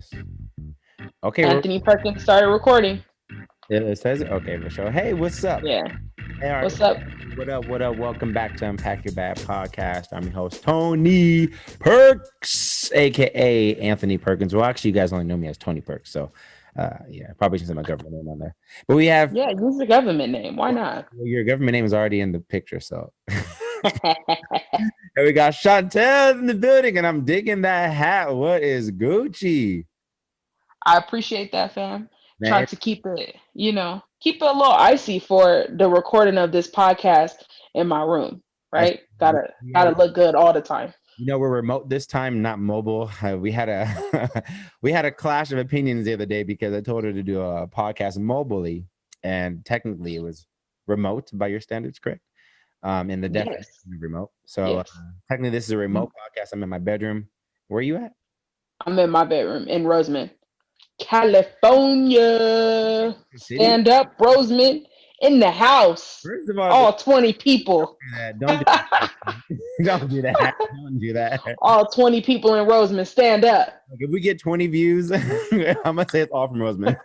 this. Okay, Anthony Perkins started recording. it says it. Okay, for sure. Hey, what's up? Yeah. Hey, all right. What's up? What up? What up? Welcome back to Unpack Your Bag Podcast. I'm your host, Tony Perks, aka Anthony Perkins. Well, actually, you guys only know me as Tony Perks, so yeah, probably should say my government name on there. But we have Yeah, use the government name. Why well, not? your government name is already in the picture, so. And we got Chantel in the building, and I'm digging that hat. What is Gucci? I appreciate that, fam. Trying Man, to keep it a little icy for the recording of this podcast in my room, I, right? Gotta yeah, look good all the time. we're remote this time, not mobile. We had a we had a clash of opinions the other day because I told her to do a podcast mobilely, and technically it was remote by your standards, correct? In the definition Yes. of remote. So Yes. technically, this is a remote podcast. I'm in my bedroom. Where are you at? I'm in my bedroom in Roseman, California. City. Stand up, Roseman, in the house. First of all, All 20 people. don't do that. Don't do that. Don't do that. All 20 people in Roseman, stand up. Like, if we get 20 views, I'm gonna say it's all from Roseman.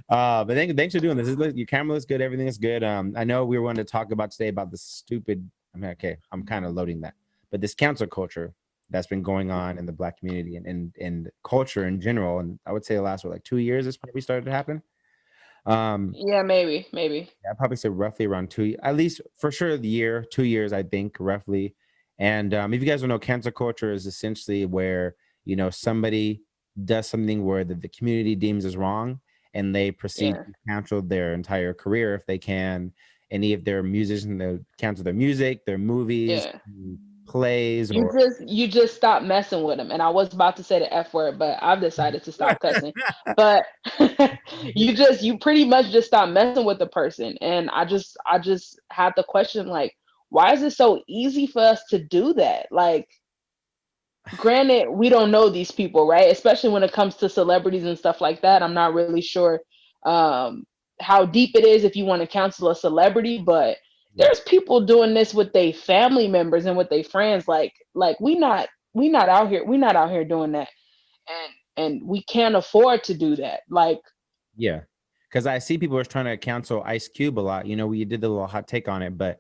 But thanks for doing this. Your camera looks good. Everything is good. I know we were wanting to talk about today about the stupid. Okay, I'm kind of loading that, but this cancel culture that's been going on in the Black community and culture in general, and I would say the last 2 years this probably started to happen. Yeah, maybe. I'd probably say roughly around at least for sure the year, 2 years, I think roughly. And if you guys don't know, cancel culture is essentially where somebody does something where the community deems is wrong, and they proceed Yeah. to cancel their entire career if they can. Any of their musicians, they cancel their music, their movies, Yeah. plays, You or just stop messing with them. And I was about to say the F word, but I've decided to stop cussing. But you pretty much just stop messing with the person. And I just had the question, like, why is it so easy for us to do that? Like, granted, we don't know these people, right? Especially when it comes to celebrities and stuff like that. I'm not really sure um, how deep it is if you want to counsel a celebrity, but yeah, there's people doing this with their family members and with their friends. Like we not out here doing that, and we can't afford to do that. Like, yeah. Because I see people are trying to cancel Ice Cube a lot. We did the little hot take on it, but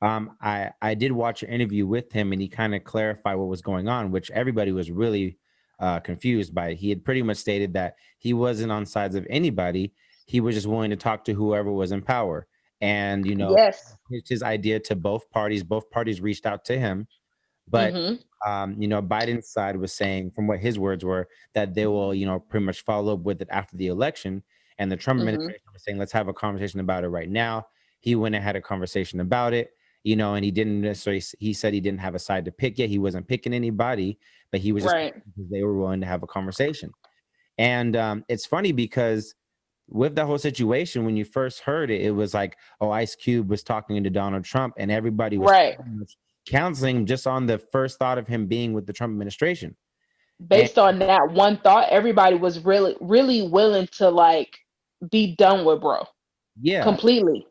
I did watch an interview with him, and he kind of clarified what was going on, which everybody was really confused by. He had pretty much stated that he wasn't on sides of anybody. He was just willing to talk to whoever was in power, and yes, it's his idea to both parties. Both parties reached out to him, but mm-hmm, Biden's side was saying, from what his words were, that they will, pretty much follow up with it after the election. And the Trump mm-hmm, administration was saying, let's have a conversation about it right now. He went and had a conversation about it, and he didn't necessarily, he said he didn't have a side to pick yet. He wasn't picking anybody, but he was just right, because they were willing to have a conversation. And it's funny because with the whole situation, when you first heard it, it was like, oh, Ice Cube was talking to Donald Trump, and everybody was right. counseling him just on the first thought of him being with the Trump administration. And Based on that one thought, everybody was really, really willing to like be done with bro. yeah, Completely.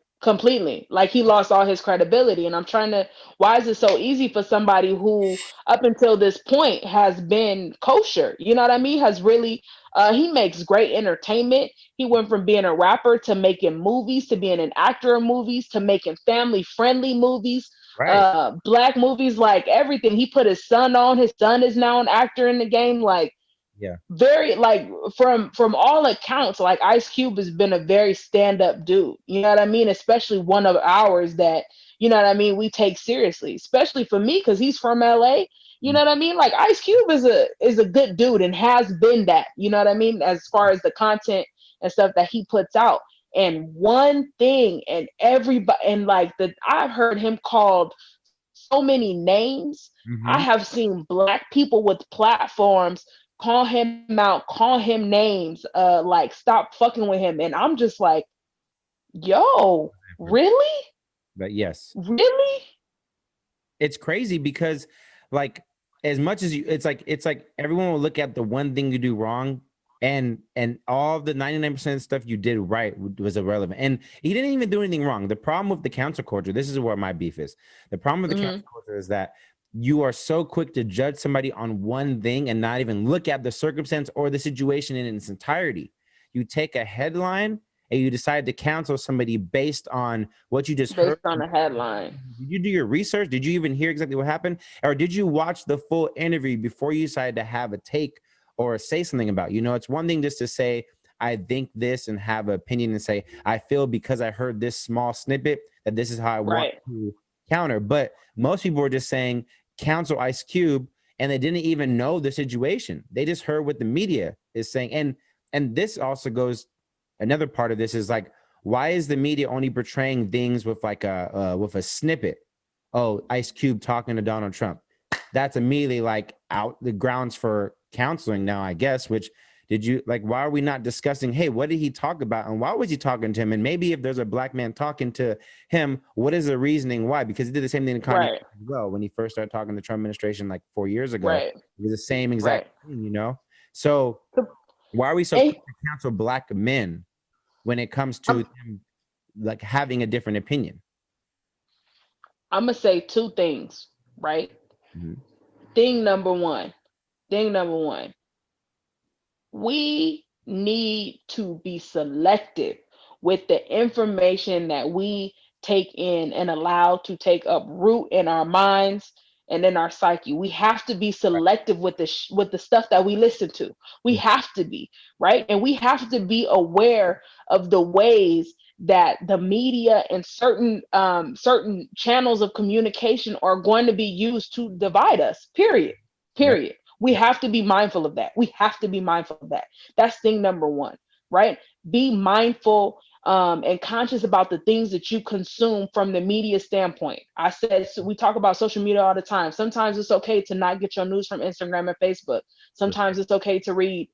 Like, he lost all his credibility. And I'm trying to, why is it so easy for somebody who up until this point has been kosher? You know what I mean? Has really he makes great entertainment. He went from being a rapper to making movies, to being an actor in movies, to making family friendly movies, right. black movies, like everything. He put his son on. His son is now an actor in the game. Like, Yeah. very, like, from all accounts, like, Ice Cube has been a very stand-up dude, you know what I mean, especially one of ours that, you know what I mean, we take seriously, especially for me because he's from LA. You know what I mean, like, Ice Cube is a good dude and has been that, you know what I mean, as far as the content and stuff that he puts out. And one thing, and everybody, and like, the I've heard him called so many names. I Mm-hmm. have seen black people with platforms call him out, call him names, like, stop fucking with him. And I'm just like, yo, really? But yes, Really? it's crazy because, like, as much as it's like everyone will look at the one thing you do wrong, and all the 99% of stuff you did right was irrelevant. And he didn't even do anything wrong. The problem with the cancel culture, this is where my beef is. The problem with the Hmm. cancel culture is that you are so quick to judge somebody on one thing and not even look at the circumstance or the situation in its entirety. You take a headline and you decide to cancel somebody based on what you just heard. Based on a headline. Did you do your research? Did you even hear exactly what happened? Or did you watch the full interview before you decided to have a take or say something about it? It's one thing just to say, I think this, and have an opinion and say, I feel because I heard this small snippet that this is how I want to counter. But most people were just saying, cancel Ice Cube, and they didn't even know the situation. They just heard what the media is saying. And this also goes, another part of this is like, why is the media only portraying things with like with a snippet? Oh, Ice Cube talking to Donald Trump. That's immediately like out the grounds for counseling now, I guess. Which, why are we not discussing, hey, what did he talk about and why was he talking to him? And maybe if there's a black man talking to him, what is the reasoning why? Because he did the same thing in Kanye as well when he first started talking to the Trump administration like 4 years ago. It was the same exact thing, So why are we so quick to cancel black men when it comes to them like having a different opinion? I'm gonna say two things, right? Mm-hmm. Thing number one, we need to be selective with the information that we take in and allow to take up root in our minds and in our psyche. We have to be selective with the stuff that we listen to. We have to be, right? And we have to be aware of the ways that the media and certain channels of communication are going to be used to divide us, period. Yep. We have to be mindful of that. That's thing number one, right? Be mindful and conscious about the things that you consume from the media standpoint. I said, so we talk about social media all the time. Sometimes it's okay to not get your news from Instagram and Facebook. Sometimes it's okay to read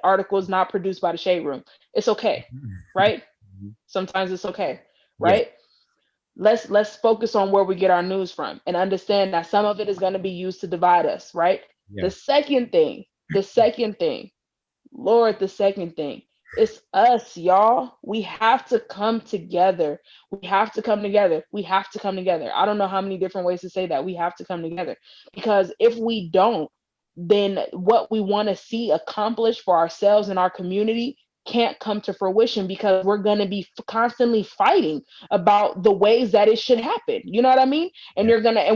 articles not produced by the Shade Room. It's okay, right? Sometimes it's okay, right? Yeah. Let's focus on where we get our news from and understand that some of it is going to be used to divide us, right? Yeah. The second thing, Lord, it's us, y'all. We have to come together. I don't know how many different ways to say that. We have to come together, because if we don't, then what we want to see accomplished for ourselves and our community can't come to fruition, because we're going to be constantly fighting about the ways that it should happen. You know what I mean? And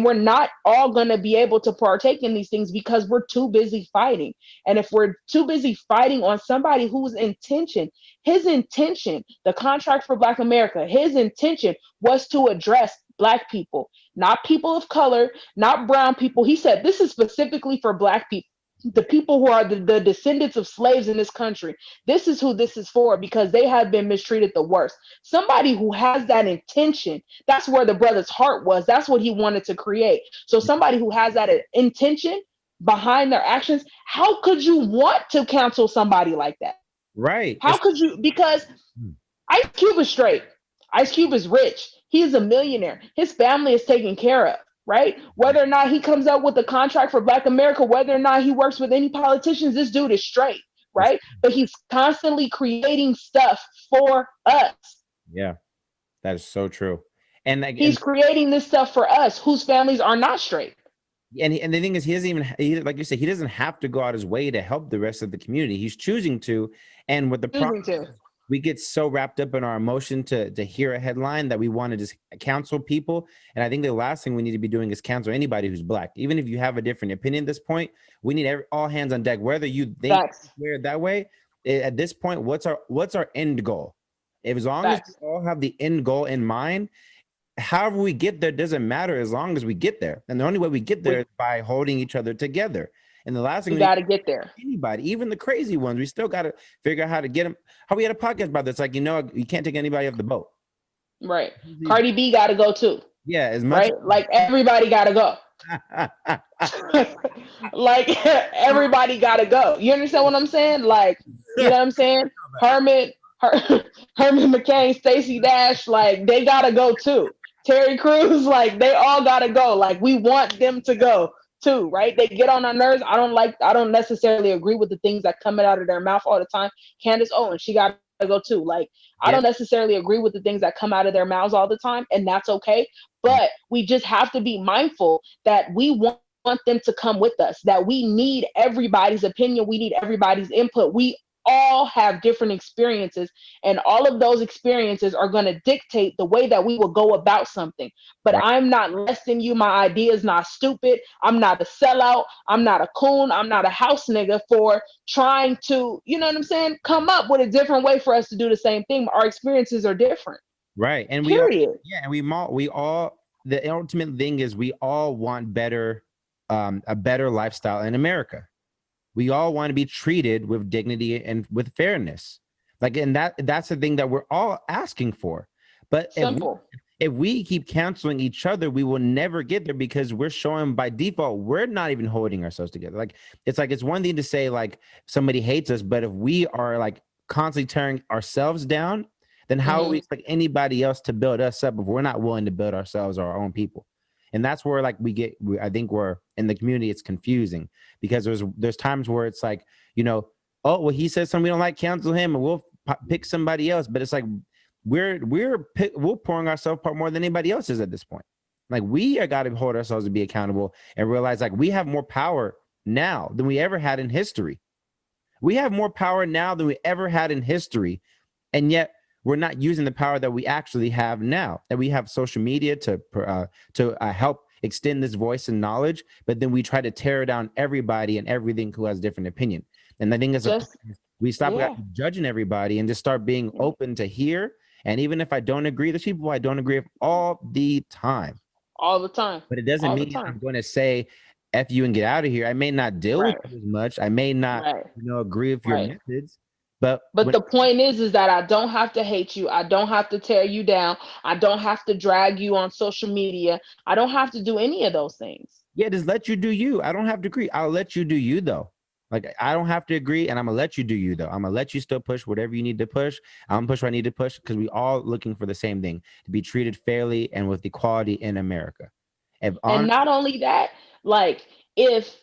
we're not all going to be able to partake in these things because we're too busy fighting. And if we're too busy fighting on somebody his intention, the contract for Black America, his intention was to address Black people, not people of color, not brown people. He said, this is specifically for Black people, the people who are the descendants of slaves in this country. This is who this is for, because they have been mistreated the worst. Somebody who has that intention, that's where the brother's heart was. That's what he wanted to create. So somebody who has that intention behind their actions, how could you want to cancel somebody like that? Right. How could you? Because Ice Cube is straight. Ice Cube is rich. He is a millionaire. His family is taken care of. Right? Whether or not he comes up with a contract for Black America, whether or not he works with any politicians, this dude is straight, right? But he's constantly creating stuff for us. Yeah, that is so true. And he's creating this stuff for us, whose families are not straight. And the thing is, he doesn't even, like you said, he doesn't have to go out his way to help the rest of the community. He's choosing to. And with the problem, we get so wrapped up in our emotion to hear a headline that we want to just cancel people. And I think the last thing we need to be doing is cancel anybody who's Black. Even if you have a different opinion at this point, we need all hands on deck. Whether you think we're that way, at this point, what's our end goal? As long as we all have the end goal in mind, however we get there doesn't matter, as long as we get there. And the only way we get there is by holding each other together. And the last thing we got to get there. Anybody, even the crazy ones, we still got to figure out how to get them. How we had a podcast about this, like, you can't take anybody off the boat. Right. Cardi B got to go too. Yeah, as much. Right. Like everybody got to go. Like everybody got to go. You understand what I'm saying? Like, you know what I'm saying? Herman McCain, Stacey Dash, like they got to go too. Terry Crews, like they all got to go. Like we want them to go too, right? They get on our nerves. I don't necessarily agree with the things that come out of their mouth all the time. Candace Owens, she got to go too. Like, I Yep. don't necessarily agree with the things that come out of their mouths all the time, and that's okay. But we just have to be mindful that we want them to come with us, that we need everybody's opinion, we need everybody's input. We all have different experiences, and all of those experiences are going to dictate the way that we will go about something. But Right. I'm not less than you. My idea is not stupid. I'm not a sellout. I'm not a coon. I'm not a house nigga for trying to, you know what I'm saying, come up with a different way for us to do the same thing. Our experiences are different. Right. And we all, Period. yeah, and we all, the ultimate thing is we all want better, a better lifestyle in America. We all want to be treated with dignity and with fairness. Like, and that's the thing that we're all asking for. But Simple. if we keep canceling each other, we will never get there because we're showing by default, we're not even holding ourselves together. Like, it's one thing to say like somebody hates us, but if we are like constantly tearing ourselves down, then how do we Hmm. expect anybody else to build us up if we're not willing to build ourselves or our own people? And that's where like I think we're in the community, it's confusing because there's times where it's like, oh, well, he says something we don't like, cancel him and we'll pick somebody else. But it's like, we're pouring ourselves apart more than anybody else is at this point. Like, we are got to hold ourselves to be accountable and realize like we have more power now than we ever had in history. We have more power now than we ever had in history. And yet we're not using the power that we actually have now, that we have social media to help extend this voice and knowledge. But then we try to tear down everybody and everything who has a different opinion. And I think that's Just, we stop yeah. judging everybody and just start being open to hear. And even if I don't agree, there's people I don't agree with all the time. All the time. But it doesn't All the mean time. I'm going to say F you and get out of here. I may not deal with Right. you as much. I may not, Right. agree with your Right. methods. But But the point is that I don't have to hate you. I don't have to tear you down. I don't have to drag you on social media. I don't have to do any of those things. yeah, just let you do you. I don't have to agree. I'll let you do you though. Like, I don't have to agree, and I'm gonna let you do you though. I'm gonna let you still push whatever you need to push. I'm gonna push what I need to push because we all looking for the same thing, to be treated fairly and with equality in America. If And on not only that, like, if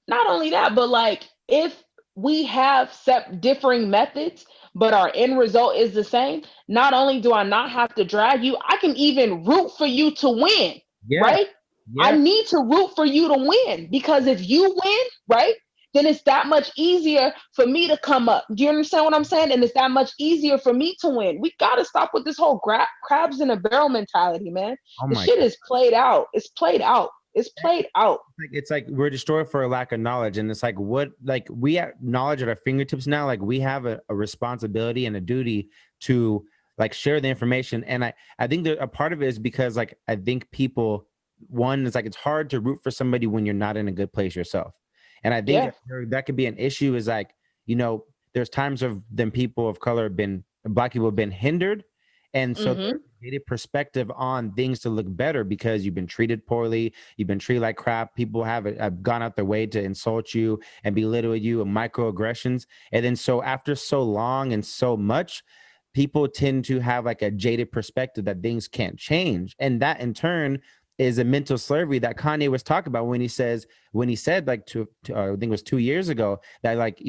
not only that, but like, if we have differing methods, but our end result is the same, not only do I not have to drag you, I can even root for you to win, yeah, right? I yeah, need to root for you to win, because if you win, right, then it's that much easier for me to come up. Do you understand what I'm saying? And it's that much easier for me to win. We got to stop with this whole crabs in a barrel mentality, man. oh The my shit god. is played out. It's played out. It's played out. It's like we're destroyed for a lack of knowledge, and it's like, what, like, we have knowledge at our fingertips now. Like, we have a responsibility and a duty to like share the information. And I think that a part of it is because like I think people, one is like, it's hard to root for somebody when you're not in a good place yourself. And I think Yeah. that could be an issue, is like, there's times of them people of color have been, black people have been hindered, and so Hmm. a perspective on things to look better because you've been treated poorly, you've been treated like crap. People have gone out their way to insult you and belittle you, and microaggressions. And then so after so long and so much, people tend to have like a jaded perspective that things can't change. And that in turn is a mental slavery that Kanye was talking about when he said like I think it was 2 years ago that like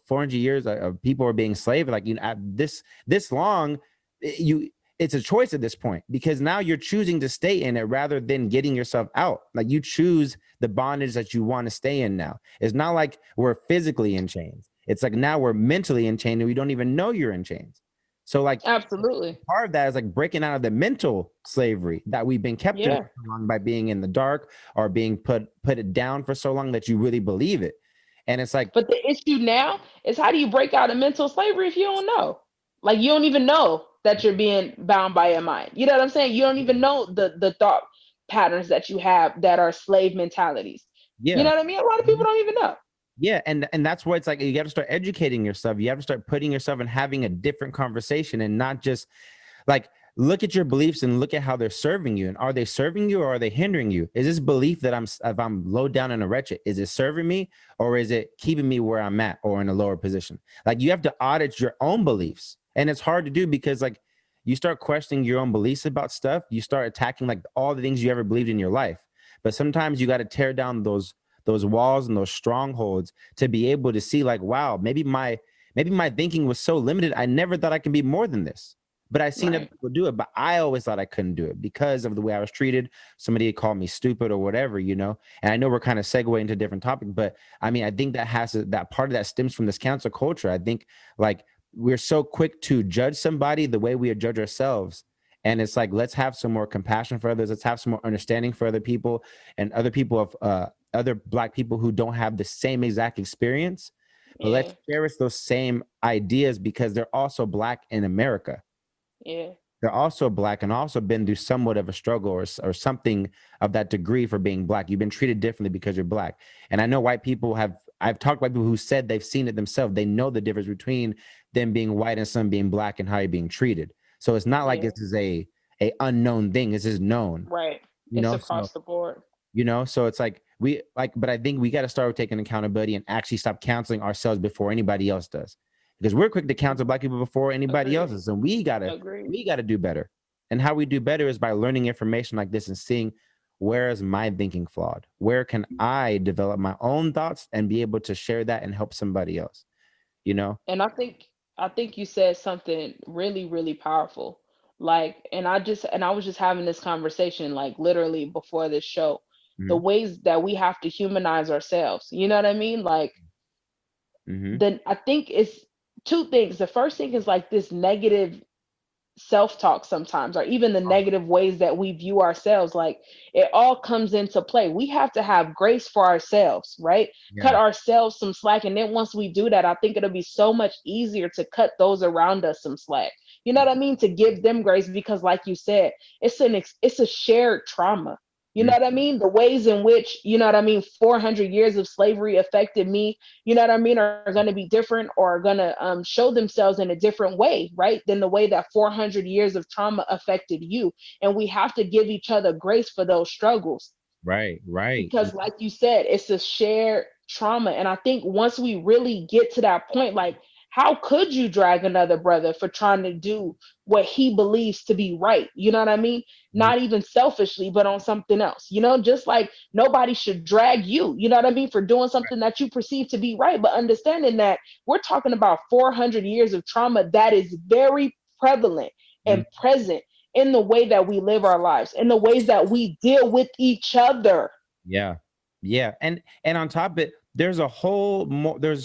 400 years of people are being enslaved, like at this long, you it's a choice at this point, because now you're choosing to stay in it rather than getting yourself out. Like, you choose the bondage that you want to stay in now. It's not like we're physically in chains. It's like now we're mentally in chains and we don't even know you're in chains. So like Absolutely. part of that is like breaking out of the mental slavery that we've been kept in Yeah. for so long by being in the dark or being put it down for so long that you really believe it. And it's like, But the issue now is, how do you break out of mental slavery if you don't know? Like, you don't even know that you're being bound by your mind. You know what I'm saying? You don't even know the thought patterns that you have that are slave mentalities. You yeah. know what I mean? A lot of people don't even know. Yeah, and that's why it's like you got to start educating yourself. You have to start putting yourself and having a different conversation, and not just like look at your beliefs and look at how they're serving you. And are they serving you or are they hindering you? Is this belief that if I'm low down and wretched, is it serving me or is it keeping me where I'm at or in a lower position? Like, you have to audit your own beliefs, and it's hard to do because like you start questioning your own beliefs about stuff. You start attacking like all the things you ever believed in your life. But sometimes you got to tear down those walls and those strongholds to be able to see like, wow, maybe maybe my thinking was so limited. I never thought I could be more than this. But I seen other Right. people do it, but I always thought I couldn't do it because of the way I was treated. Somebody had called me stupid or whatever, you know. And I know we're kind of segueing into a different topic, but I mean, I think that part of that stems from this cancel culture. I think like we're so quick to judge somebody the way we judge ourselves. And it's like, let's have some more compassion for others. Let's have some more understanding for other people and other people of other Black people who don't have the same exact experience. But let's Yeah. cherish those same ideas because they're also Black in America. Yeah. They're also Black and also been through somewhat of a struggle or something of that degree for being Black. You've been treated differently because you're Black. And I know white people I've talked to white people who said they've seen it themselves. They know the difference between them being white and some being Black and how you're being treated. So it's not like Yeah. this is a unknown thing. This is known, Right. you It's know? across the board. So it's like but I think we got to start taking accountability and actually stop counseling ourselves before anybody else does, because we're quick to counsel Black people before anybody Agreed. else is, and we gotta Agreed. do better. And how we do better is by learning information like this and seeing, where is my thinking flawed, where can I develop my own thoughts and be able to share that and help somebody else, you know. And I think you said something really, really powerful. Like, and I was just having this conversation like literally before this show. The Mm-hmm. ways that we have to humanize ourselves. You know what I mean? Like, Mm-hmm. then I think it's two things. The first thing is like this negative self-talk sometimes, or even the negative ways that we view ourselves. Like, it all comes into play. We have to have grace for ourselves, right? Cut Yeah. ourselves some slack, and then once we do that, I think it'll be so much easier to cut those around us some slack. You know what I mean? To give them grace, because like you said, it's a shared trauma. You know Mm-hmm. what I mean? The ways in which, you know what I mean, 400 years of slavery affected me, you know what I mean, are going to be different, or are going to show themselves in a different way, right? Than the way that 400 years of trauma affected you. And we have to give each other grace for those struggles, Right. Right. because like you said, it's a shared trauma. And I think once we really get to that point, like, how could you drag another brother for trying to do what he believes to be right? You know what I mean? Mhm. Not even selfishly, but on something else. You know, just like nobody should drag you, you know what I mean, for doing something that you perceive to be right. But understanding that we're talking about 400 years of trauma that is very prevalent Mhm. and present in the way that we live our lives, in the ways that we deal with each other. Yeah. Yeah. And on top of it, there's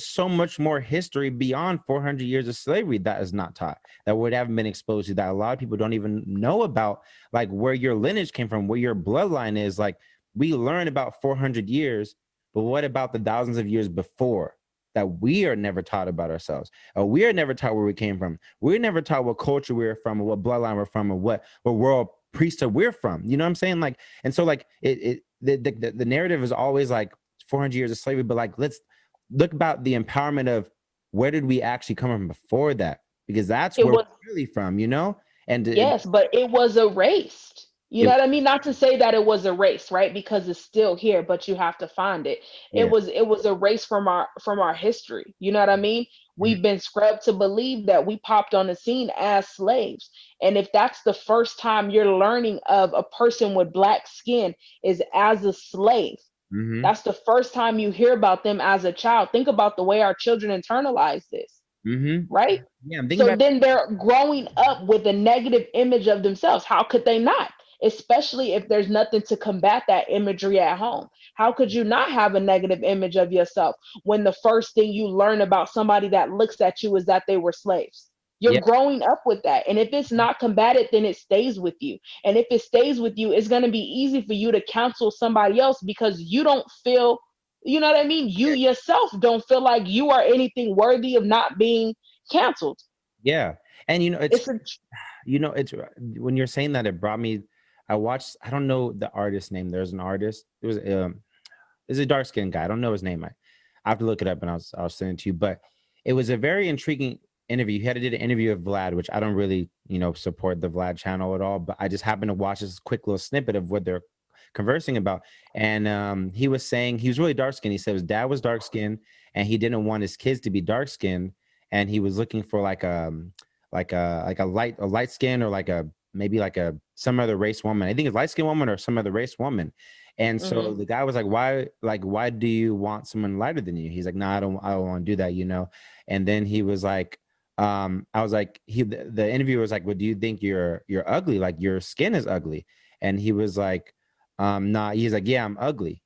so much more history beyond 400 years of slavery that is not taught, that would haven't been exposed to, that a lot of people don't even know about, like where your lineage came from, where your bloodline is. Like, we learn about 400 years, but what about the thousands of years before that we are never taught about ourselves? Or we are never taught where we came from. We're never taught what culture we're from, or what bloodline we're from, or what world priesthood we're from. You know what I'm saying? Like, and so like the narrative is always like 400 years of slavery, but like, let's look about the empowerment of where did we actually come from before that, because that's It where was we're really from, you know. And Yes, but it was erased. You know it, what I mean? Not to say that it was erased, right? Because it's still here, but you have to find it. It yeah. was it was erased from our history. You know what I mean? Mhm. We've been scrubbed to believe that we popped on the scene as slaves. And if that's the first time you're learning of a person with black skin is as a slave, Mhm. that's the first time you hear about them as a child. Think about the way our children internalize this, Mhm. right? Yeah, I'm thinking So about. then they're growing up with a negative image of themselves. How could they not? Especially if there's nothing to combat that imagery at home. How could you not have a negative image of yourself when the first thing you learn about somebody that looks at you is that they were slaves? You're Yeah. growing up with that. And if it's not combated, then it stays with you. And if it stays with you, it's going to be easy for you to counsel somebody else because you don't feel, you know what I mean? You yourself don't feel like you are anything worthy of not being canceled. Yeah. And It's a it's when you're saying that, it brought me. I don't know the artist name. There's an artist. It was is a dark skinned guy. I don't know his name. I have to look it up and I'll send it to you. But it was a very intriguing interview. He had to did an interview of Vlad, which I don't really, support the Vlad channel at all. But I just happened to watch this quick little snippet of what they're conversing about. And he was saying he was really dark skinned. He said his dad was dark skinned and he didn't want his kids to be dark skinned. And he was looking for like a light skin, or like a maybe like a some other race woman. I think it's light skinned woman or some other race woman. And so Mhm. the guy was like, why do you want someone lighter than you? He's like, no, I don't want to do that, And then he was like, I was like, the interviewer was like, well, do you think you're ugly? Like your skin is ugly. And he was like, nah, he's like, yeah, I'm ugly.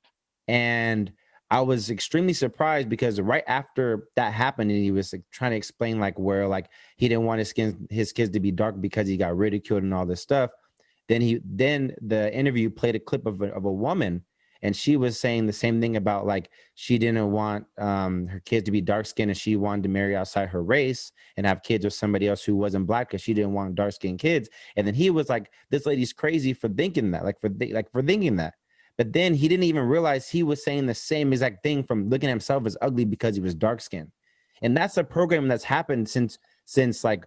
And I was extremely surprised because right after that happened, and he was like, trying to explain like where like he didn't want his kids to be dark because he got ridiculed and all this stuff. Then the interview played a clip of a woman, and she was saying the same thing about like she didn't want her kids to be dark skinned, and she wanted to marry outside her race and have kids with somebody else who wasn't black because she didn't want dark skinned kids. And then he was like, "This lady's crazy for thinking that, for thinking that." But then he didn't even realize he was saying the same exact thing from looking at himself as ugly because he was dark skinned. And that's a program that's happened since like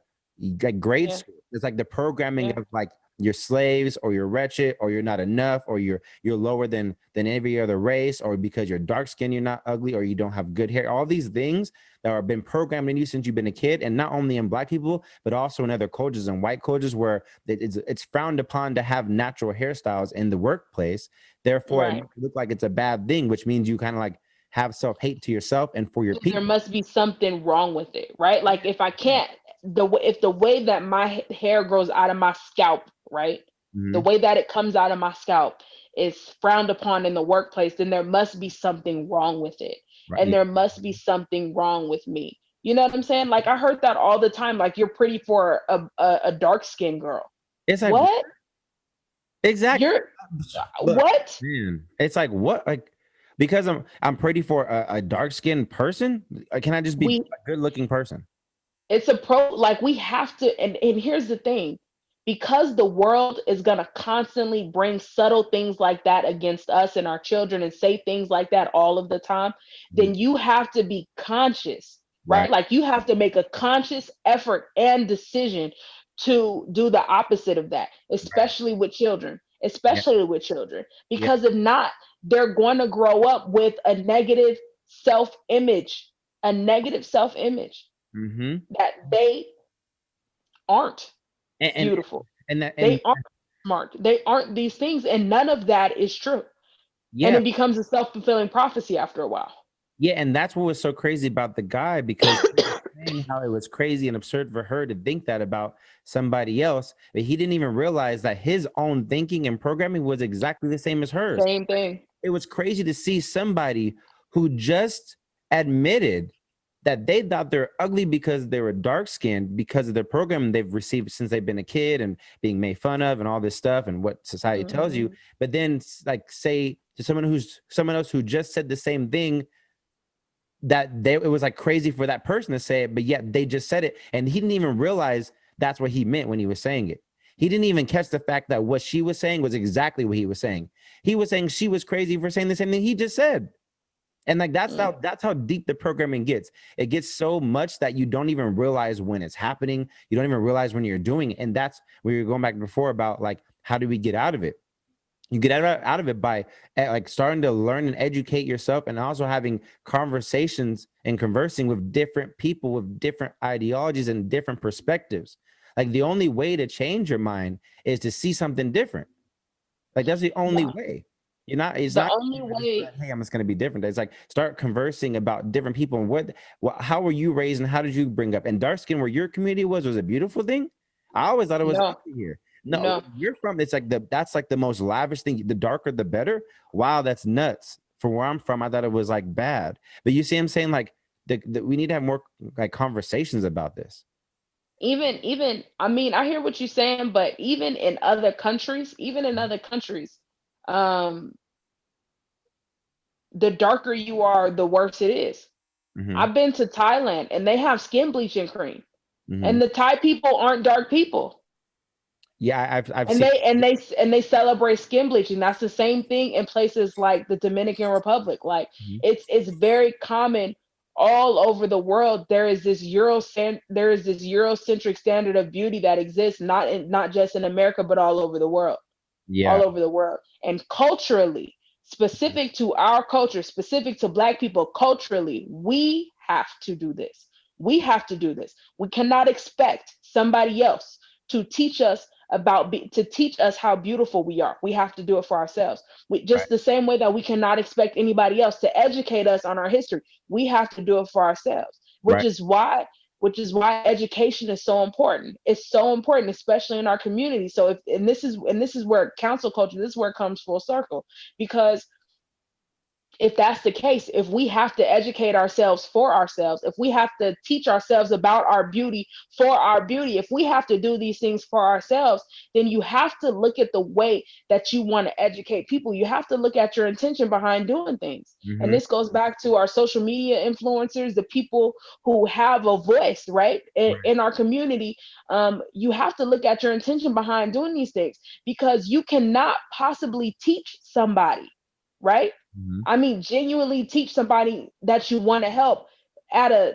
grade Yeah. school. It's like the programming Yeah. of like you're slaves, or you're wretched, or you're not enough, or you're lower than every other race, or because you're dark skinned you're not ugly, or you don't have good hair. All these things that have been programmed in you since you've been a kid, and not only in black people but also in other cultures and white cultures where it's frowned upon to have natural hairstyles in the workplace. Therefore it Right. makes it look like it's a bad thing, which means you kind of like have self-hate to yourself and for your There people. must be something wrong with it, right? Like if I can't, if the way that my hair grows out of my scalp, right? The Mm-hmm. way that it comes out of my scalp is frowned upon in the workplace, then there must be something wrong with it. And Right. there must be something wrong with me. You know what I'm saying? Like I heard that all the time. Like you're pretty for a dark skinned girl. It's like What? exactly. You're Look, what? man, it's like what, like because I'm pretty for a dark skinned person. Can I just be We a good looking person? it's a pro like we have to and here's the thing, because the world is going to constantly bring subtle things like that against us and our children and say things like that all of the time, Mhm. then you have to be conscious, right? Right. Like you have to make a conscious effort and decision to do the opposite of that, Right. especially with children, Yeah. Yeah. because if not, they're going to grow up with a negative self-image Mm-hmm. that they aren't And, and beautiful. and that and They aren't smart. They aren't these things. And none of that is true. And yeah, it becomes a self-fulfilling prophecy after a while. yeah, and that's what was so crazy about the guy, because he was saying how it was crazy and absurd for her to think that about somebody else, but he didn't even realize that his own thinking and programming was exactly the same as hers. Same thing. It was crazy to see somebody who just admitted that they thought they're ugly because they were dark skinned because of the program they've received since they've been a kid and being made fun of and all this stuff and what society tells you. Mhm. But then like say to someone else who just said the same thing, it was like crazy for that person to say it, but yet they just said it and he didn't even realize that's what he meant when he was saying it. He didn't even catch the fact that what she was saying was exactly what he was saying. He was saying she was crazy for saying the same thing he just said. And like Mm. that's how deep the programming gets. It gets so much that you don't even realize when it's happening. You don't even realize when you're doing it. And that's where you're going back before about like how do we get out of it? You get out of it by like starting to learn and educate yourself, and also having conversations and conversing with different people with different ideologies and different perspectives. Like the only way to change your mind is to see something different. Like that's the only Yeah. way. You're not. It's The not. only way, Hey, I'm just going to be different. It's like start conversing about different people and how were you raised and how did you bring up? And dark skin, where your community was a beautiful thing. I always thought it was no, ugly here. No, no. where you're from, it's like that's like the most lavish thing. The darker, the better. Wow, that's nuts. From where I'm from, I thought it was like bad. But you see, I'm saying like we need to have more like conversations about this. Even I mean, I hear what you're saying, but even in other countries, um, the darker you are, the worse it is. Hmm. I've been to Thailand and they have skin bleaching cream. Hmm. And the Thai people aren't dark people. Yeah, I've And seen. they celebrate skin bleaching. That's the same thing in places like the Dominican Republic. Like Mhm. it's very common all over the world. There is this Eurocentric standard of beauty that exists not just in America but all over the world. Yeah. All over the world. And culturally, specific to our culture, specific to Black people, culturally, we have to do this. We have to do this. We cannot expect somebody else to teach us to teach us how beautiful we are. We have to do it for ourselves. Right. Just the same way that we cannot expect anybody else to educate us on our history, we have to do it for ourselves, Right. which is why education is so important. It's so important, especially in our community. So if and this is where council culture, this is where it comes full circle, because if that's the case, if we have to educate ourselves for ourselves, if we have to teach ourselves about our beauty for our beauty, if we have to do these things for ourselves, then you have to look at the way that you want to educate people. You have to look at your intention behind doing things. And Mm-hmm. this goes back to our social media influencers, the people who have a voice, right, in our community. You have to look at your intention behind doing these things, because you cannot possibly teach somebody, right? Mm-hmm. I mean, genuinely teach somebody that you want to help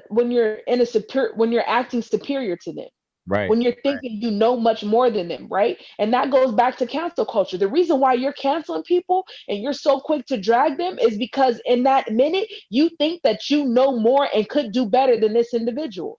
when you're in a when you're acting superior to them, Right. when you're thinking you know much more than them, right? And that goes back to cancel culture. The reason why you're canceling people and you're so quick to drag them is because in that minute you think that you know more and could do better than this individual.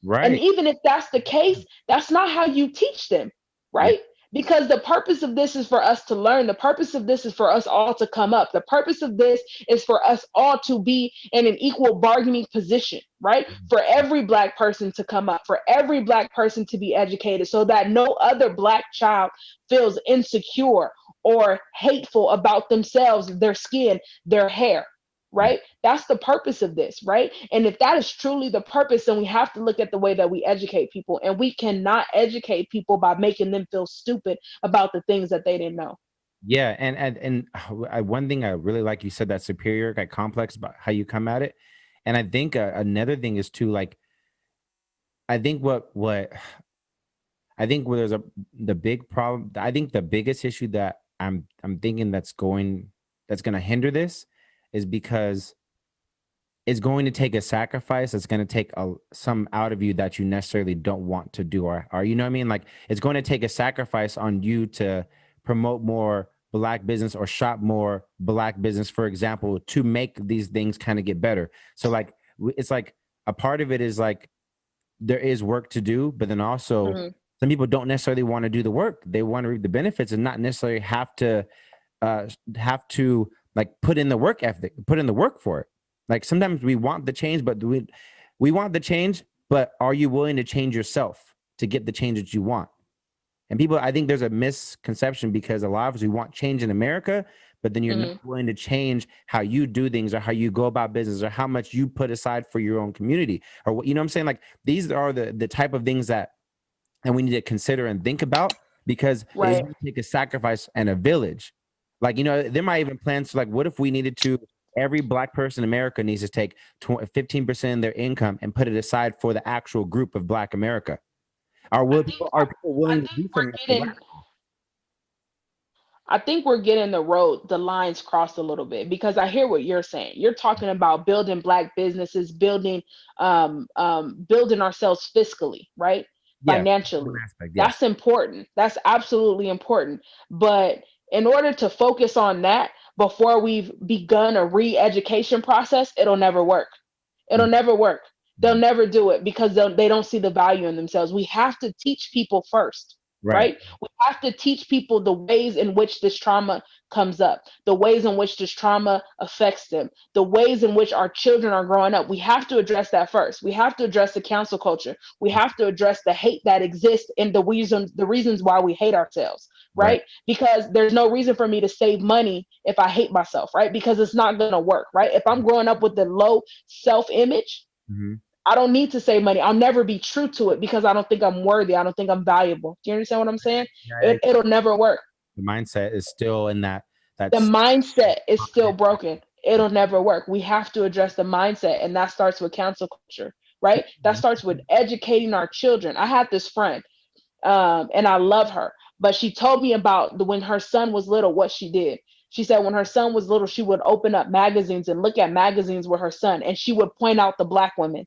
And Right. even if that's the case, that's not how you teach them, Yeah. right? Because the purpose of this is for us to learn. The purpose of this is for us all to come up. The purpose of this is for us all to be in an equal bargaining position, right? For every Black person to come up, for every Black person to be educated, so that no other Black child feels insecure or hateful about themselves, their skin, their hair, Yeah. right? That's the purpose of this, right? And if that is truly the purpose, then we have to look at the way that we educate people. And we cannot educate people by making them feel stupid about the things that they didn't know. Yeah, and one thing I really like, you said that superior, like complex about how you come at it, and I think another thing is too, like, I think what I think where there's the big problem, I think the biggest issue that I'm thinking that's going to hinder this is because it's going to take a sacrifice. It's going to take some out of you that you necessarily don't want to do, or you know what I mean? Like, it's going to take a sacrifice on you to promote more Black business or shop more Black business, for example, to make these things kind of get better. So like, it's like a part of it is like there is work to do, but then also Mhm. some people don't necessarily want to do the work. They want to reap the benefits and not necessarily have to like put in the work ethic, put in the work for it. Like sometimes we want the change, but we want the change, but are you willing to change yourself to get the change that you want? And people, I think there's a misconception because a lot of us, we want change in America, but then you're not Mhm. willing to change how you do things or how you go about business or how much you put aside for your own community or what, you know what I'm saying? Like these are the type of things that and we need to consider and think about because it's Right. going to take a sacrifice and a village. Like, you know, there might even plans to like, what if we needed to, every Black person in America needs to take 15% of their income and put it aside for the actual group of Black America. Are people I willing to think do we're something that's getting radical? I think we're getting the lines crossed a little bit, because I hear what you're saying. You're talking about building Black businesses, building ourselves fiscally, right? Yeah, one Financially. aspect, yes. That's important. That's absolutely important. But in order to focus on that before we've begun a re-education process, it'll never work. It'll Mhm. never work. They'll Mhm. never do it because they don't see the value in themselves. We have to teach people first, Right, right? We have to teach people the ways in which this trauma comes up, the ways in which this trauma affects them, the ways in which our children are growing up. We have to address that first. We have to address the cancel culture. We have to address the hate that exists and the reasons why we hate ourselves, right. right? Because there's no reason for me to save money if I hate myself, right? Because it's not going to work, right? If I'm growing up with the low self-image, Mhm. I don't need to save money. I'll never be true to it because I don't think I'm worthy. I don't think I'm valuable. Do you understand what I'm saying? Yeah, It'll never work. the mindset is still in that The that's mindset is still broken. It'll never work. We have to address the mindset, and that starts with cancel culture, right? That starts with educating our children. I had this friend, and I love her, but she told me about when her son was little, what she did. She said when her son was little, she would open up magazines and look at magazines with her son, and she would point out the Black women,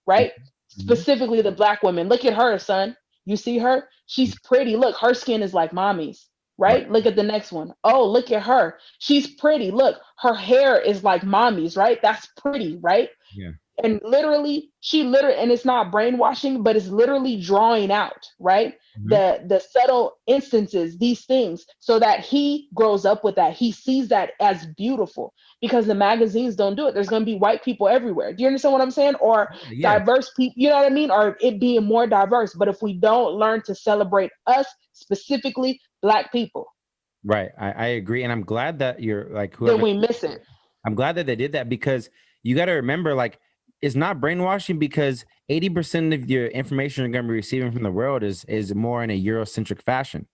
right? Mhm. Specifically the Black women. Look at her, son. You see her? She's pretty. Look, her skin is like mommy's, Right. right? Look at the next one. Oh, look at her. She's pretty. Look, her hair is like mommy's, right? That's pretty, right? Yeah. And literally, and it's not brainwashing, but it's literally drawing out, right? Mhm. The subtle instances, these things, so that he grows up with that. He sees that as beautiful, because the magazines don't do it. There's going to be white people everywhere. Do you understand what I'm saying? Or Yeah. diverse people, you know what I mean? Or it being more diverse. But if we don't learn to celebrate us, specifically Black people, Right. I agree. And I'm glad that you're like then whoever, we miss it. I'm glad that they did that, because you got to remember, like, it's not brainwashing, because 80% of your information you're going to be receiving from the world is more in a Eurocentric fashion.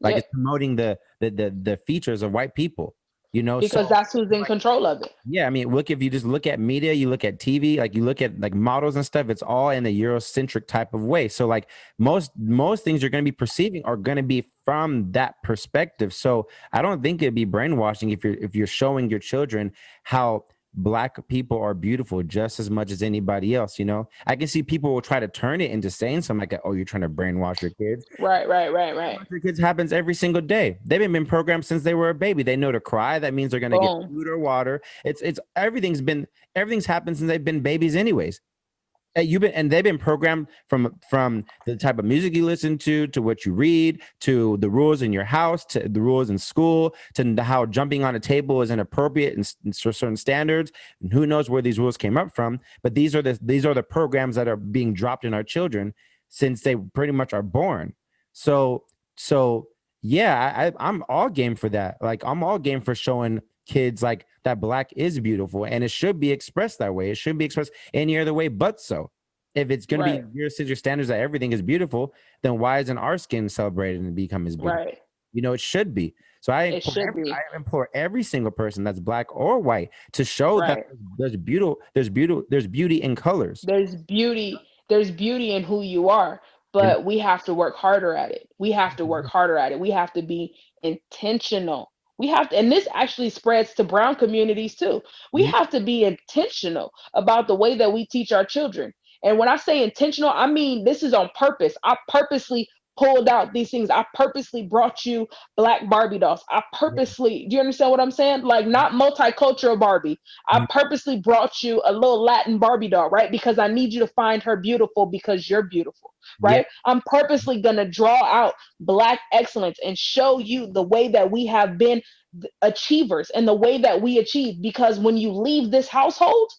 Like, Yep. it's promoting the features of white people, you know? Because So that's who's in control of it. yeah, I mean, look, if you just look at media, you look at TV, like you look at like models and stuff, it's all in a Eurocentric type of way. So like most things you're going to be perceiving are going to be from that perspective. So I don't think it'd be brainwashing if you're showing your children how Black people are beautiful just as much as anybody else. You know, I can see people will try to turn it into saying something like, "Oh, you're trying to brainwash your kids." Right, right, right, right. Your kids happens every single day. They've been programmed since they were a baby. They know to cry. That means they're gonna get Boom. food or water. It's everything's happened since they've been babies, anyways. They've been programmed from the type of music you listen to what you read, to the rules in your house, to the rules in school, to how jumping on a table is inappropriate and certain standards. And who knows where these rules came up from? But these are the programs that are being dropped in our children since they pretty much are born. So so yeah, I'm all game for that. Like, I'm all game for showing kids like that Black is beautiful, and it should be expressed that way. It shouldn't be expressed any other way but so. If it's going to Right, be your standards that everything is beautiful, then why isn't our skin celebrated and become as beautiful? right. You know, it should be. So It should be. I implore every single person that's Black or white to show that Right. there's beauty in colors. There's beauty in who you are, You know? but we have to work harder at it. We have to work harder at it. We have to be intentional. We have to, and this actually spreads to brown communities too. We Mhm. have to be intentional about the way that we teach our children. And when I say intentional, I mean this is on purpose. I purposely pulled out these things. I purposely brought you Black Barbie dolls. I Yeah. purposely, do you understand what I'm saying? Like, not multicultural Barbie. I Mhm. purposely brought you a little Latin Barbie doll, right? Because I need you to find her beautiful because you're beautiful, Yeah. right? I'm purposely going to draw out Black excellence and show you the way that we have been achievers and the way that we achieve. Because when you leave this household,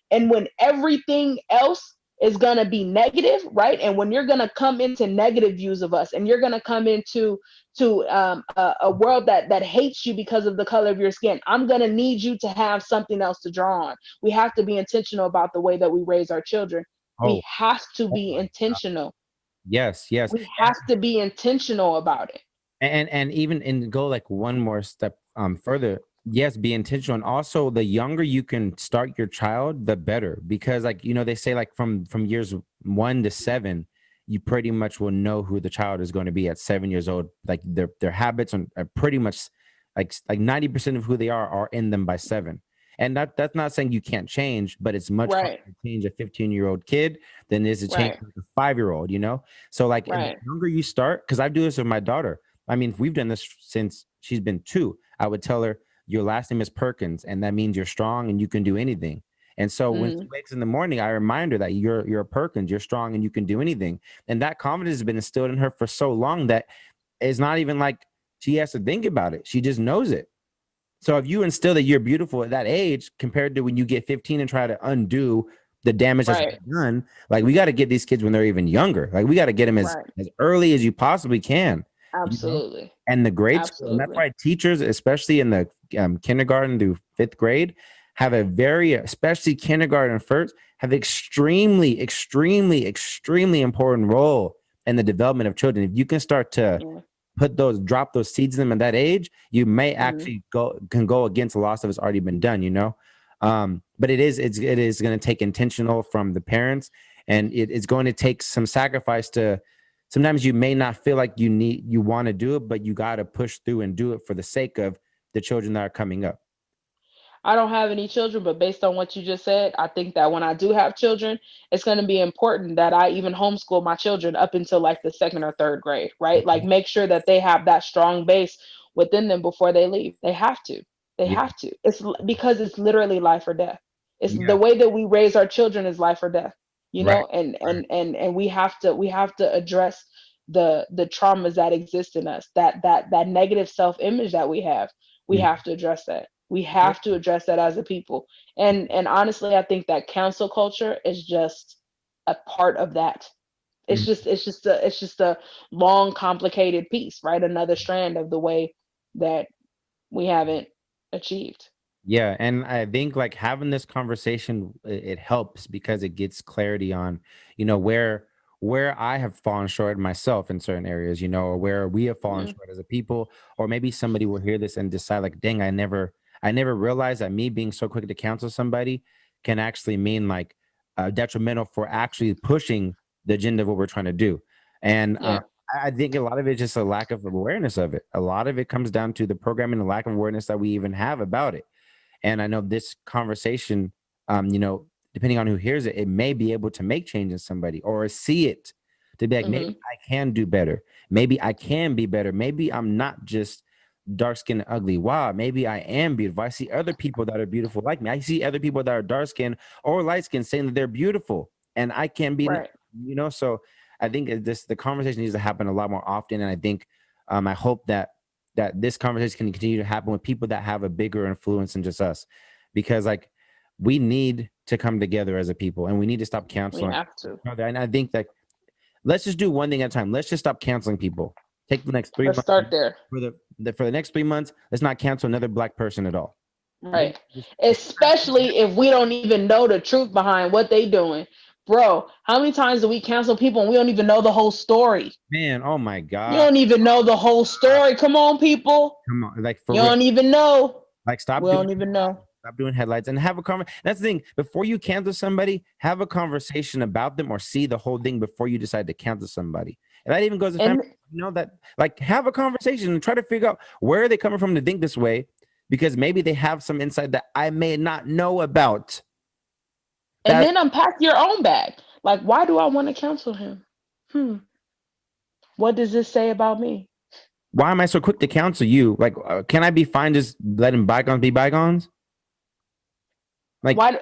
and when everything else is going to be negative, right? And when you're going to come into negative views of us, and you're going to come into a world that hates you because of the color of your skin, I'm going to need you to have something else to draw on. We have to be intentional about the way that we raise our children. We Oh, have to oh be my God. intentional. Yes, yes. We have to be intentional about it. And even and go like one more step further. Yes, be intentional. And also, the younger you can start your child, the better, because like, they say like from years 1 to 7, you pretty much will know who the child is going to be at 7 years old. Like, their habits are pretty much like 90% of who they are in them by 7. And that's not saying you can't change, but it's much harder Right, to change a 15-year-old kid than it is to change right, a 5-year-old, you know? So like, and the right. younger you start, because I do this with my daughter. I mean, we've done this since she's been 2. I would tell her, your last name is Perkins, and that means you're strong and you can do anything. And so when she Mm, wakes in the morning, I remind her that you're a Perkins, you're strong and you can do anything. And that confidence has been instilled in her for so long that it's not even like she has to think about it. She just knows it. So if you instill that you're beautiful at that age compared to when you get 15 and try to undo the damage that's right, been done, like, we got to get these kids when they're even younger. Like, we got to get them right. as early as you possibly can, you know? Absolutely, And the grade school, and that's absolutely. why teachers, especially in the kindergarten through 5th grade, have a very, especially kindergarten first, have extremely, extremely, extremely important role in the development of children. If you can start to Yeah. drop those seeds in them at that age, you may Mm. actually go against a loss that has already been done, you know. But it is going to take intentional from the parents, and it's going to take some sacrifice to. Sometimes you may not feel like you want to do it, but you got to push through and do it for the sake of the children that are coming up. I don't have any children, but based on what you just said, I think that when I do have children, it's going to be important that I even homeschool my children up until like the second or third grade, right? Like, make sure that they have that strong base within them before they leave. They have to. They Yeah. have to. It's because it's literally life or death. It's the Yeah. way that we raise our children is life or death, you Right. know, and Right. we have to address the traumas that exist in us, that negative self-image that we have. We Mhm. have to address that. We Yeah. have to address that as a people. And honestly, I think that cancel culture is just a part of that. It's Mhm. just it's just a long complicated piece, right? Another strand of the way that we haven't achieved. Yeah, and I think like having this conversation it helps because it gets clarity on, where I have fallen short myself in certain areas, or where we have fallen Mhm. short as a people, or maybe somebody will hear this and decide like, dang, I never realized that me being so quick to counsel somebody can actually mean like detrimental for actually pushing the agenda of what we're trying to do. And Yeah. I think a lot of it is just a lack of awareness of it. A lot of it comes down to the programming, the lack of awareness that we even have about it. And I know this conversation, depending on who hears it, it may be able to make change in somebody or see it to be like, maybe Mhm. I can do better. Maybe I can be better. Maybe I'm not just dark skinned and ugly. Wow, maybe I am beautiful. I see other people that are beautiful like me. I see other people that are dark skinned or light skinned saying that they're beautiful and I can be, Right. so I think the conversation needs to happen a lot more often. And I think I hope that this conversation can continue to happen with people that have a bigger influence than just us, because like we need to come together as a people and we need to stop We canceling have to. each other. And I think that let's just do one thing at a time. Let's just stop canceling people. Take the next three Let's months start there. for the next 3 months. Let's not cancel another black person at all. I think Right. Especially if we don't even know the truth behind what they doing. Bro, how many times do we cancel people and we don't even know the whole story? man, oh my You god, don't even know the whole story. Come on, people. come on, like for You real, don't even know. like We don't even know. stop doing headlights and have a conversation. That's the thing. Before you cancel somebody, have a conversation about them or see the whole thing before you decide to cancel somebody. And that even goes to family. And That like have a conversation and try to figure out where are they coming from to think this way, because maybe they have some insight that I may not know about. and That then unpack your own bag. Like, why do I want to cancel him? Hmm. What does this say about me? why am I so quick to counsel you? Like, can I be fine just letting bygones be bygones? Like, Why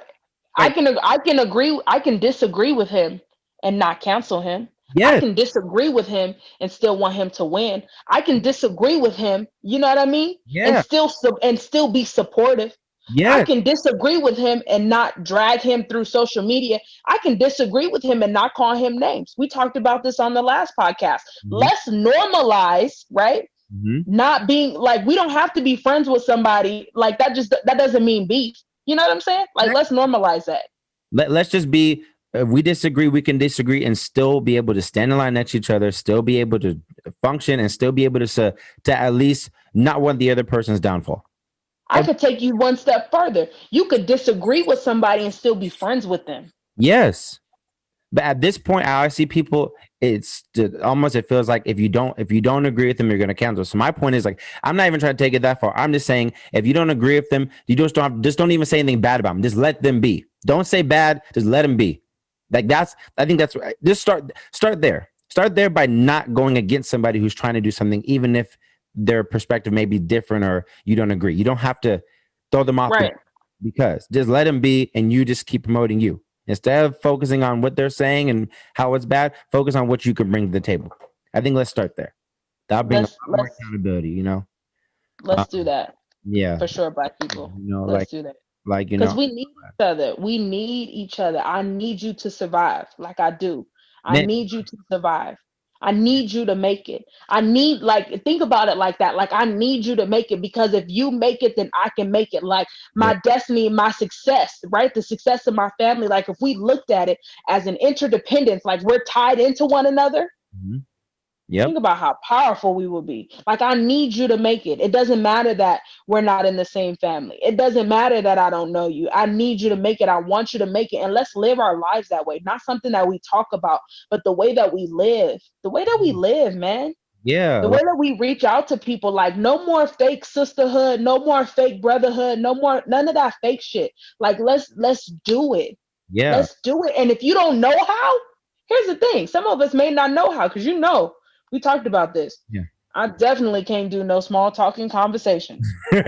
I like can I can agree I can disagree with him and not cancel him. I yes, can disagree with him and still want him to win. I can disagree with him, you know what I mean? And yeah, still be supportive. I yes, can disagree with him and not drag him through social media. I can disagree with him and not call him names. We talked about this on the last podcast. hmm, Let's normalize, right? hmm, Not being like, we don't have to be friends with somebody like that. Just that doesn't mean beef. You know what I'm saying? Like, let's normalize that. let's just be. If we disagree, we can disagree and still be able to stand in line next to each other, still be able to function, and still be able to at least not want the other person's downfall. I And could take you one step further. You could disagree with somebody and still be friends with them. yes, but at this point, I see people. Almost it feels like if you don't agree with them, you're going to cancel. So my point is like I'm not even trying to take it that far. I'm just saying if you don't agree with them, you just don't even say anything bad about them. Just let them be. Don't say bad. Just let them be. Like I think that's right. Just start there. Start there by not going against somebody who's trying to do something, even if their perspective may be different or you don't agree. You don't have to throw them off the Right. because just let them be and you just keep promoting you. Instead of focusing on what they're saying and how it's bad, focus on what you can bring to the table. I think let's start there. That'll bring a Let's lot more let's accountability. let's do Um, that yeah. for sure, Black people. Let's Like do that like because we need each other. We need each other. I need you to survive, like I do. I man, need you to survive. I need you to make it. I need, like, think about it like that. Like, I need you to make it because if you make it, then I can make it. Like, yeah. my destiny, my success, right? The success of my family. Like, if we looked at it as an interdependence, like we're tied into one another, Mhm. Yep. think about how powerful we will be. Like, I need you to make it. It doesn't matter that we're not in the same family. It doesn't matter that I don't know you. I need you to make it. I want you to make it. And let's live our lives that way. Not something that we talk about, but the way that we live. The way that we live, man. Yeah. The way that we reach out to people, like, no more fake sisterhood, no more fake brotherhood, no more none of that fake shit. Like, let's do it. Yeah. Let's do it. And if you don't know how, here's the thing. Some of us may not know how, because we talked about this. Yeah. I definitely can't do no small talking conversations. So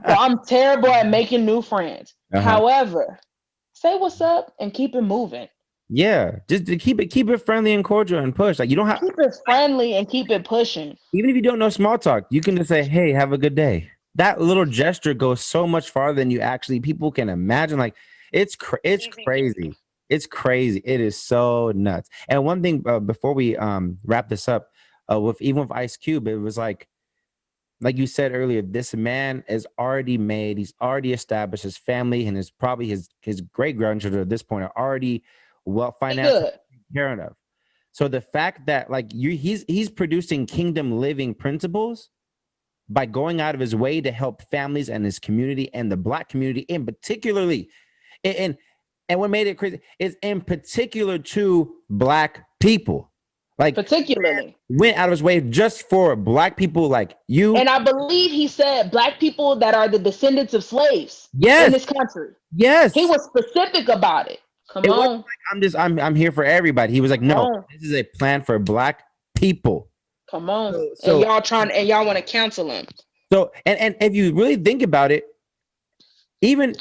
I'm terrible at making new friends. Uh-huh. However, say what's up and keep it moving. Yeah, just to keep it friendly and cordial and push. Like you don't have, Keep it friendly and keep it pushing. even if you don't know small talk, you can just say, "Hey, have a good day." That little gesture goes so much farther than you actually people can imagine. Like it's Easy peasy. crazy. It's crazy. It is so nuts. And one thing before we wrap this up, with even with Ice Cube, it was like you said earlier, this man is already made. He's already established his family, and his probably his great grandchildren at this point are already well Be financially good. taken care of. So the fact that like he's producing kingdom living principles by going out of his way to help families and his community and the Black community in particularly, and and what made it crazy is in particular to Black people. Like Particularly. went out of his way just for Black people like you. And I believe he said Black people that are the descendants of slaves in Yes, this country. He yes. was specific about it. Come It wasn't on. like I'm here for everybody. He was like, Come no, on. this is a plan for Black people. Come on. So And so y'all want to cancel him. so and if you really think about it, even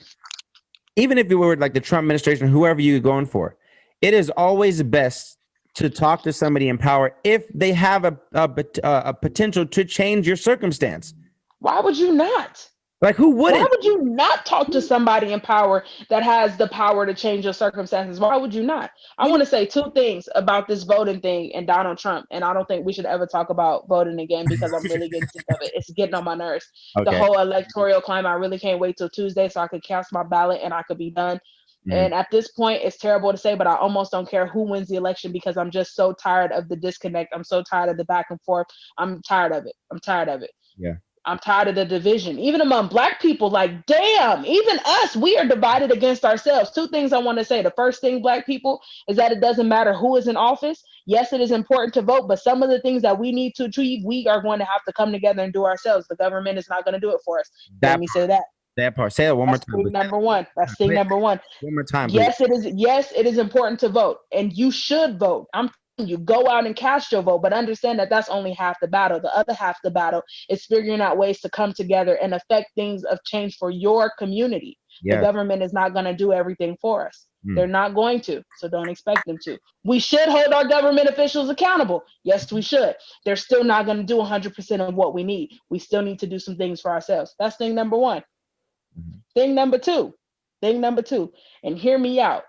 even if you were like the Trump administration, whoever you're going for, it is always best to talk to somebody in power if they have a potential to change your circumstance. Why would you not? Like who Why wouldn't? would you not talk to somebody in power that has the power to change your circumstances? Why would you not? I want to say two things about this voting thing and Donald Trump. And I don't think we should ever talk about voting again because I'm really getting sick of it. It's getting on my nerves. The Okay. whole electoral climate, I really can't wait till Tuesday so I could cast my ballot and I could be done. Mhm. And at this point, it's terrible to say, but I almost don't care who wins the election because I'm just so tired of the disconnect. I'm so tired of the back and forth. I'm tired of it. I'm tired of it. Yeah. I'm tired of the division. Even among Black people, like, damn, even us, we are divided against ourselves. Two things I want to say. The first thing, Black people, is that it doesn't matter who is in office. Yes, it is important to vote, but some of the things that we need to achieve, we are going to have to come together and do ourselves. The government is not going to do it for us. Let That me say that. that part. Say it one more That's time. thing number one. That's thing number one. One more time, please. Yes, it is. Yes, it is important to vote, and you should vote. I'm telling you, go out and cast your vote, but understand that that's only half the battle. The other half of the battle is figuring out ways to come together and affect things of change for your community. The Yeah. government is not going to do everything for us. Mm. They're not going to, so don't expect them to. We should hold our government officials accountable. Yes, we should. They're still not going to do 100% of what we need. We still need to do some things for ourselves. That's thing number one. Mhm. Thing number two. Thing number two. And hear me out.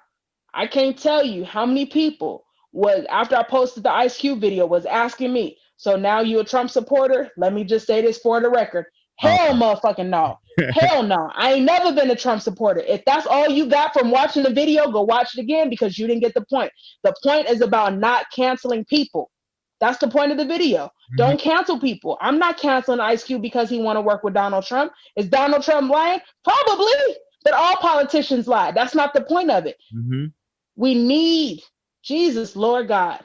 I can't tell you how many people was after I posted the Ice Cube video was asking me, so now you a Trump supporter? Let me just say this for the record. Hell motherfucking no. Hell no. I ain't never been a Trump supporter. If that's all you got from watching the video, go watch it again because you didn't get the point. The point is about not canceling people. That's the point of the video. Don't cancel people. I'm not canceling Ice Cube because he want to work with Donald Trump. Is Donald Trump lying? Probably. But all politicians lie. That's not the point of it. Mhm. We need Jesus, Lord God.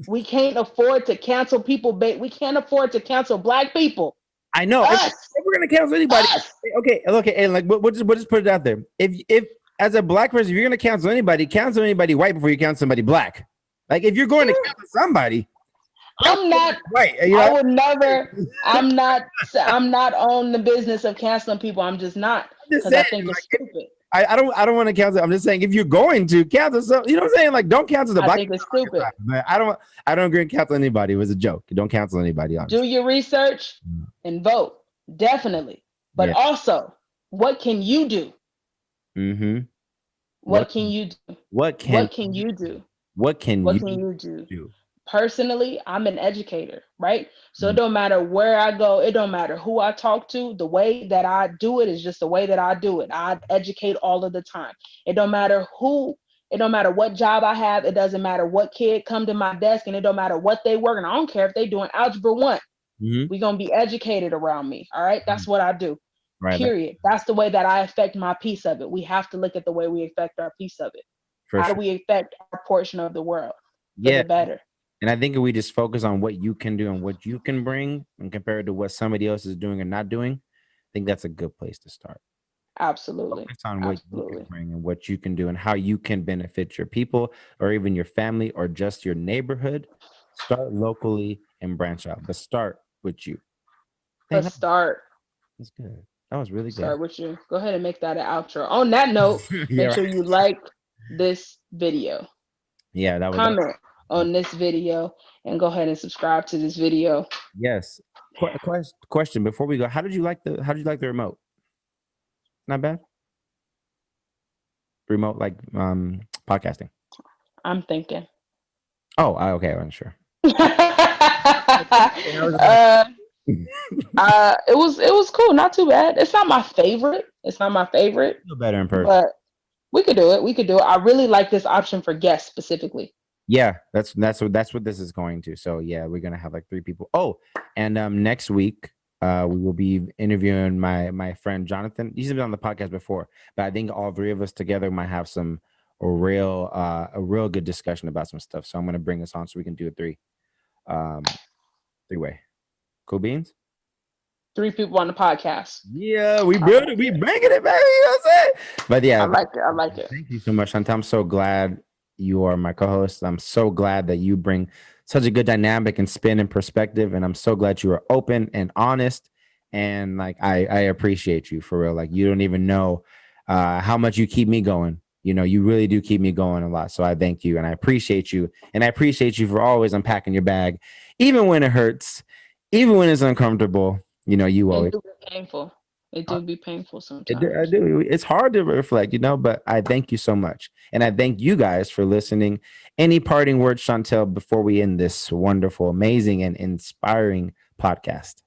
We can't afford to cancel people. We can't afford to cancel Black people. I know. If we're gonna cancel anybody, Us. okay, and like we'll just put it out there. If as a Black person, if you're gonna cancel anybody white before you cancel somebody Black. Like if you're going to cancel somebody, I'm not white. I would never. I'm not on the business of canceling people. I'm just not because I think it's stupid. I don't want to cancel. I'm just saying if you're going to cancel some, you know what I'm saying? Like don't cancel the I Black. think it's stupid. But I don't agree with cancel anybody. It was a joke. Don't cancel anybody. Honestly. Do your research and vote. Definitely. But also, what can you do? Mm-hmm. What can you do? What can you do? What can you do? Personally, I'm an educator, right? So it don't matter where I go, it don't matter who I talk to. The way that I do it is just the way that I do it. I educate all of the time. It don't matter what job I have. It doesn't matter what kid come to my desk, and it don't matter what they work. And I don't care if they doing algebra 1. We're gonna be educated around me. All right. That's what I do. Right. Period. That's the way that I affect my piece of it. We have to look at the way we affect our piece of it. How do we affect our portion of the world? For the better. And I think if we just focus on what you can do and what you can bring and compare it to what somebody else is doing or not doing, I think that's a good place to start. Absolutely. Focus on what you can bring and what you can do and how you can benefit your people or even your family or just your neighborhood Start locally and branch out, but start with you. Let's start. That's good. That was really good. Start with you. Go ahead and make that an outro. On that note, make sure you like this video. Yeah, that was comment on this video and go ahead and subscribe to this video. Yes. Question before we go. How did you like the remote? Not bad. Remote like podcasting. I'm thinking. Oh, okay. I wasn't sure. It was cool. Not too bad. It's not my favorite. Feel better in person. But we could do it. I really like this option for guests specifically. Yeah, that's what this is going to. So yeah, we're gonna have like 3 people. Oh, and next week we will be interviewing my friend Jonathan. He's been on the podcast before, but I think all 3 of us together might have a real good discussion about some stuff. So I'm gonna bring us on so we can do a 3-way. Cool beans. 3 people on the podcast. Yeah, we bringing it, baby. You know what I'm saying? But yeah, I like it. Thank you so much, Chantal. I'm so glad you are my co-host. I'm so glad that you bring such a good dynamic and spin and perspective. And I'm so glad you are open and honest. And like, I appreciate you for real. Like, you don't even know how much you keep me going. You know, you really do keep me going a lot. So I thank you and I appreciate you. And I appreciate you for always unpacking your bag, even when it hurts, even when it's uncomfortable. You know, you always. It do be painful. It do be painful sometimes. I do. It's hard to reflect, you know, but I thank you so much. And I thank you guys for listening. Any parting words, Chantel, before we end this wonderful, amazing, and inspiring podcast?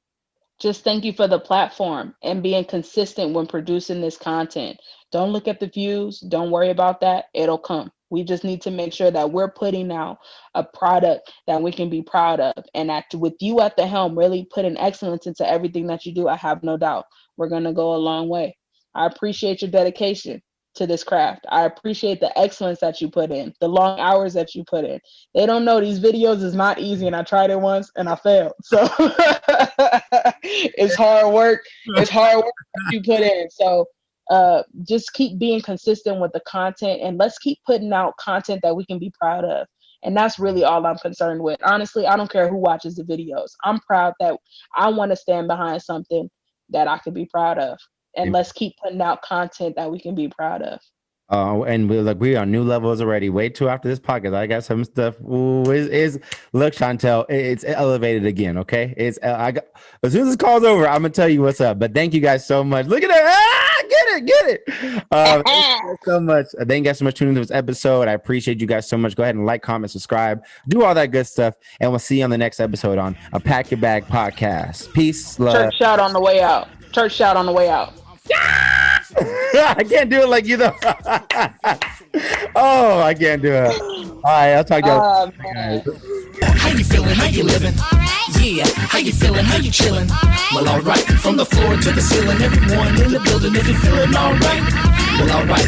Just thank you for the platform and being consistent when producing this content. Don't look at the views. Don't worry about that. It'll come. We just need to make sure that we're putting out a product that we can be proud of. And that with you at the helm, really putting excellence into everything that you do, I have no doubt we're going to go a long way. I appreciate your dedication to this craft. I appreciate the excellence that you put in, the long hours that you put in. They don't know these videos is not easy, and I tried it once and I failed. So it's hard work. It's hard work that you put in. So just keep being consistent with the content, and let's keep putting out content that we can be proud of. And that's really all I'm concerned with. Honestly, I don't care who watches the videos. I'm proud that I want to stand behind something that I could be proud of. And let's keep putting out content that we can be proud of. And we are on new levels already. Wait till after this podcast. I got some stuff. Ooh, look, Chantel, it's elevated again. Okay, as soon as this call's over, I'm gonna tell you what's up. But thank you guys so much. Look at that. Get it. Thank you so much. Thank you guys so much for tuning into this episode. I appreciate you guys so much. Go ahead and like, comment, subscribe, do all that good stuff, and we'll see you on the next episode on Unpack Your Bag Podcast. Peace, love. Church shout on the way out. I can't do it like you though. Oh, I can't do it. All right, I'll talk to y'all. How you feeling? How you living? All right. Yeah. How you feeling? How you chilling? All right. Well, all right. From the floor to the ceiling, everyone in the building, if you're feeling all right. Well, all right.